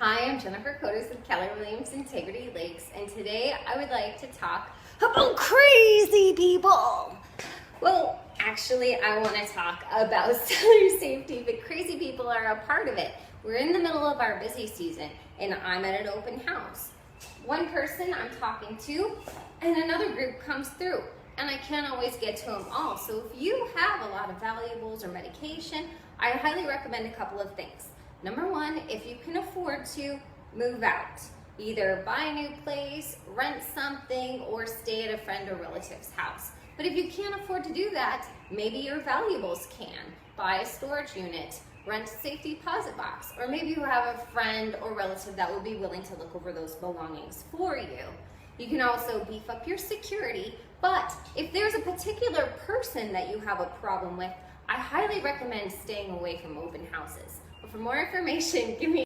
Hi, I'm Jennifer Cotis with Keller Williams Integrity Lakes, and today I would like to talk about crazy people. Well, actually, I want to talk about seller safety, but crazy people are a part of it. We're in the middle of our busy season, and I'm at an open house. One person I'm talking to, and another group comes through, and I can't always get to them all. So if you have a lot of valuables or medication, I highly recommend a couple of things. Number one, if you can afford to, move out. Either buy a new place, rent something, or stay at a friend or relative's house. But if you can't afford to do that, maybe your valuables can. Buy a storage unit, rent a safety deposit box, or maybe you have a friend or relative that will be willing to look over those belongings for you. You can also beef up your security, but if there's a particular person that you have a problem with, I highly recommend staying away from open houses. But for more information, give me